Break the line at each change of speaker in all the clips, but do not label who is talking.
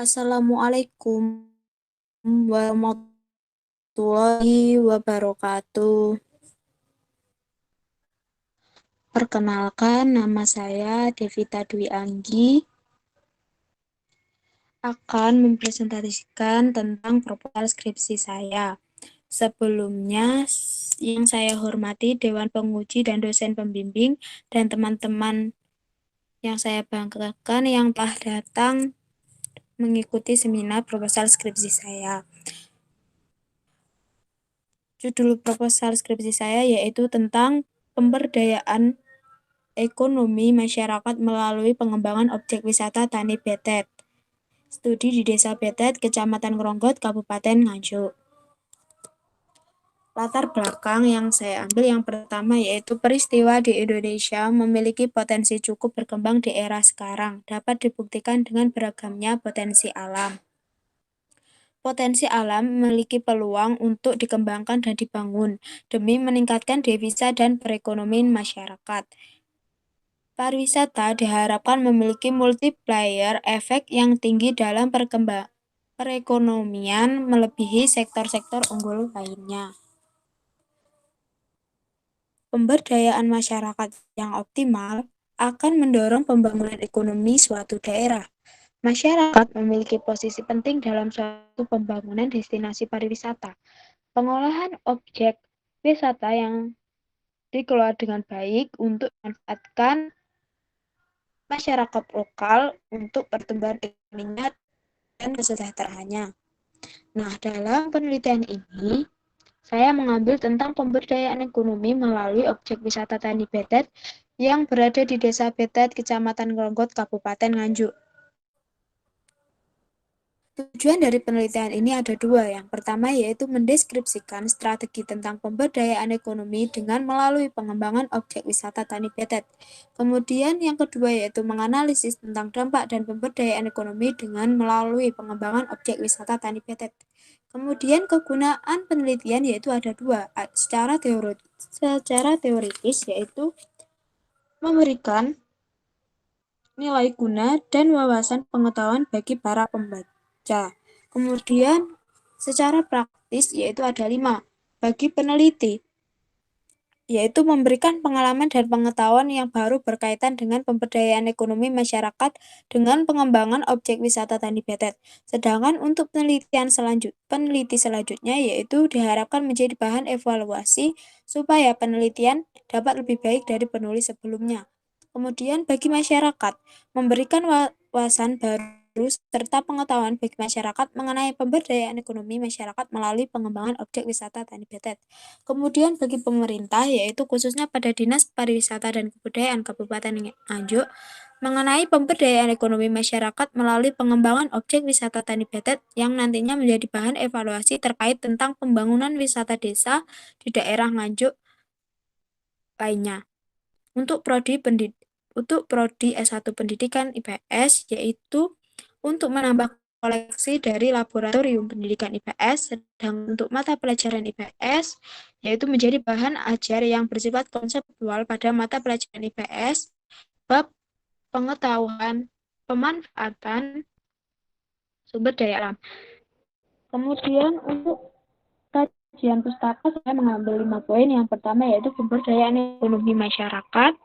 Assalamualaikum warahmatullahi wabarakatuh. Perkenalkan, nama saya Devita Dwi Anggi akan mempresentasikan tentang proposal skripsi saya. Sebelumnya, yang saya hormati Dewan Penguji dan dosen pembimbing dan teman-teman yang saya banggakan yang telah datang mengikuti seminar proposal skripsi saya. Judul proposal skripsi saya yaitu tentang pemberdayaan ekonomi masyarakat melalui pengembangan objek wisata Tani Betet. Studi di Desa Betet, Kecamatan Ngronggot, Kabupaten Nganjuk. Latar belakang yang saya ambil yang pertama yaitu peristiwa di Indonesia memiliki potensi cukup berkembang di era sekarang, dapat dibuktikan dengan beragamnya potensi alam. Potensi alam memiliki peluang untuk dikembangkan dan dibangun demi meningkatkan devisa dan perekonomian masyarakat. Pariwisata diharapkan memiliki multiplier efek yang tinggi dalam perekonomian melebihi sektor-sektor unggul lainnya. Pemberdayaan masyarakat yang optimal akan mendorong pembangunan ekonomi suatu daerah. Masyarakat memiliki posisi penting dalam suatu pembangunan destinasi pariwisata. Pengolahan objek wisata yang dikelola dengan baik untuk memanfaatkan masyarakat lokal untuk pertumbuhan ekonominya dan kesejahteraannya. Nah, dalam penelitian ini, saya mengambil tentang pemberdayaan ekonomi melalui objek wisata Tani Betet yang berada di Desa Betet, Kecamatan Ngronggot, Kabupaten Nganjuk. Tujuan dari penelitian ini ada dua. Yang pertama yaitu mendeskripsikan strategi tentang pemberdayaan ekonomi dengan melalui pengembangan objek wisata Tani Betet. Kemudian yang kedua yaitu menganalisis tentang dampak dan pemberdayaan ekonomi dengan melalui pengembangan objek wisata Tani Betet. Kemudian kegunaan penelitian yaitu ada dua. Secara teoritis yaitu memberikan nilai guna dan wawasan pengetahuan bagi para pembaca. Kemudian secara praktis yaitu ada 5 bagi peneliti, yaitu memberikan pengalaman dan pengetahuan yang baru berkaitan dengan pemberdayaan ekonomi masyarakat dengan pengembangan objek wisata Tani Betet. Sedangkan untuk peneliti selanjutnya yaitu diharapkan menjadi bahan evaluasi supaya penelitian dapat lebih baik dari penulis sebelumnya. Kemudian bagi masyarakat, memberikan wawasan baru serta pengetahuan bagi masyarakat mengenai pemberdayaan ekonomi masyarakat melalui pengembangan objek wisata Tani Betet. Kemudian bagi pemerintah, yaitu khususnya pada Dinas Pariwisata dan Kebudayaan Kabupaten Nganjuk, mengenai pemberdayaan ekonomi masyarakat melalui pengembangan objek wisata Tani Betet yang nantinya menjadi bahan evaluasi terkait tentang pembangunan wisata desa di daerah Nganjuk lainnya. Untuk prodi S1 Pendidikan IPS yaitu untuk menambah koleksi dari laboratorium pendidikan IPS, sedang untuk mata pelajaran IPS yaitu menjadi bahan ajar yang bersifat konseptual pada mata pelajaran IPS bab pengetahuan pemanfaatan sumber daya alam. Kemudian untuk kajian pustaka saya mengambil 5 poin. Yang pertama yaitu pemberdayaan ekonomi masyarakat.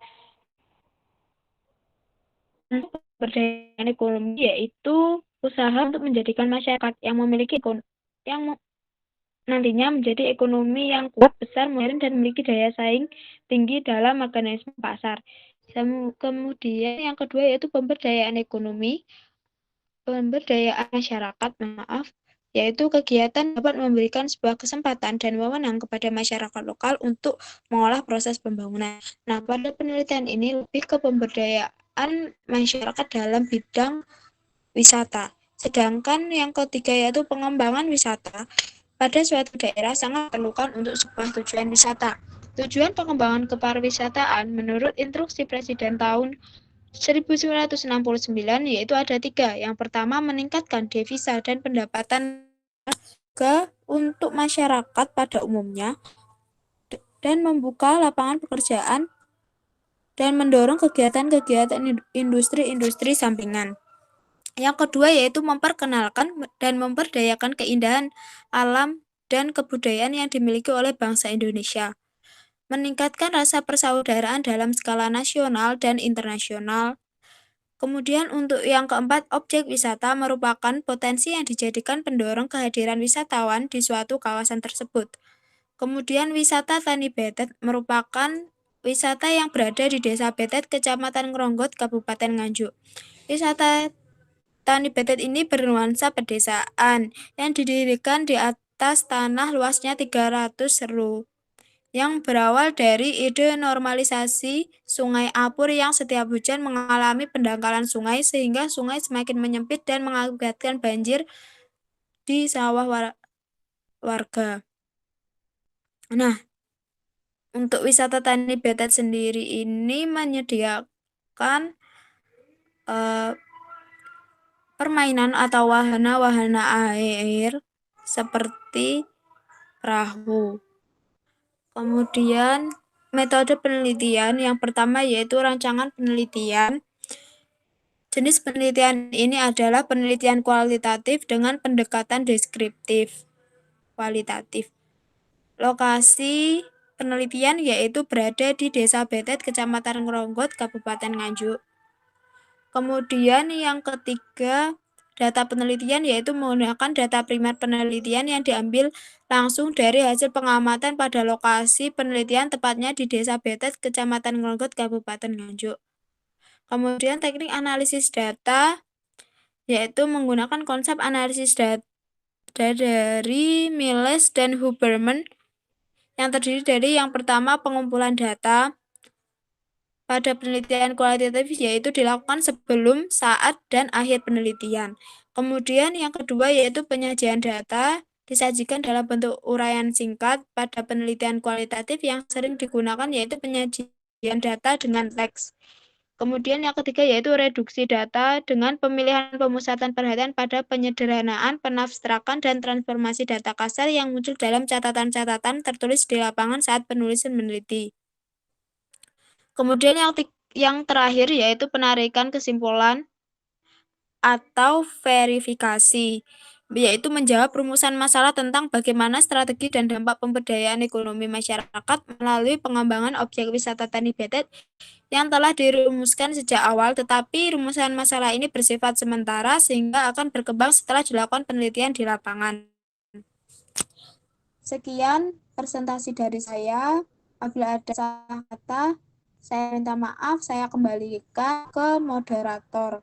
Pemberdayaan ekonomi yaitu usaha untuk menjadikan masyarakat yang memiliki nantinya menjadi ekonomi yang kuat, besar, modern, dan memiliki daya saing tinggi dalam mekanisme pasar. Kemudian yang kedua yaitu pemberdayaan masyarakat, yaitu kegiatan dapat memberikan sebuah kesempatan dan wewenang kepada masyarakat lokal untuk mengolah proses pembangunan. Nah, pada penelitian ini lebih ke pemberdayaan masyarakat dalam bidang wisata. Sedangkan yang ketiga yaitu pengembangan wisata pada suatu daerah sangat diperlukan untuk sebuah tujuan wisata. Tujuan pengembangan kepariwisataan menurut instruksi Presiden tahun 1969 yaitu ada 3. Yang pertama meningkatkan devisa dan pendapatan untuk masyarakat pada umumnya dan membuka lapangan pekerjaan dan mendorong kegiatan-kegiatan industri-industri sampingan. Yang kedua yaitu memperkenalkan dan memperdayakan keindahan alam dan kebudayaan yang dimiliki oleh bangsa Indonesia. Meningkatkan rasa persaudaraan dalam skala nasional dan internasional. Kemudian untuk yang keempat, objek wisata merupakan potensi yang dijadikan pendorong kehadiran wisatawan di suatu kawasan tersebut. Kemudian wisata Tani Betet merupakan wisata yang berada di Desa Betet, Kecamatan Ngronggot, Kabupaten Nganjuk. Wisata Tani Betet ini bernuansa pedesaan yang didirikan di atas tanah luasnya 300 seru yang berawal dari ide normalisasi Sungai Apur yang setiap hujan mengalami pendangkalan sungai sehingga sungai semakin menyempit dan mengakibatkan banjir di sawah warga. Nah, untuk wisata Tani Betet sendiri ini menyediakan eh, permainan atau wahana-wahana air seperti perahu. Kemudian metode penelitian yang pertama yaitu rancangan penelitian. Jenis penelitian ini adalah penelitian kualitatif dengan pendekatan deskriptif kualitatif. Lokasi penelitian yaitu berada di Desa Betet, Kecamatan Ngronggot, Kabupaten Nganjuk. Kemudian yang ketiga, data penelitian yaitu menggunakan data primer penelitian yang diambil langsung dari hasil pengamatan pada lokasi penelitian tepatnya di Desa Betet, Kecamatan Ngronggot, Kabupaten Nganjuk. Kemudian teknik analisis data yaitu menggunakan konsep analisis data dari Miles dan Huberman yang terdiri dari yang pertama pengumpulan data pada penelitian kualitatif yaitu dilakukan sebelum, saat, dan akhir penelitian. Kemudian yang kedua yaitu penyajian data disajikan dalam bentuk uraian singkat. Pada penelitian kualitatif yang sering digunakan yaitu penyajian data dengan teks. Kemudian yang ketiga yaitu reduksi data dengan pemilihan pemusatan perhatian pada penyederhanaan, penabstrakan, dan transformasi data kasar yang muncul dalam catatan-catatan tertulis di lapangan saat penulisan meneliti. Kemudian yang terakhir yaitu penarikan kesimpulan atau verifikasi, yaitu menjawab rumusan masalah tentang bagaimana strategi dan dampak pemberdayaan ekonomi masyarakat melalui pengembangan objek wisata Tani Betet yang telah dirumuskan sejak awal, tetapi rumusan masalah ini bersifat sementara sehingga akan berkembang setelah dilakukan penelitian di lapangan. Sekian presentasi dari saya. Apabila ada salah kata, saya minta maaf, saya kembalikan ke moderator.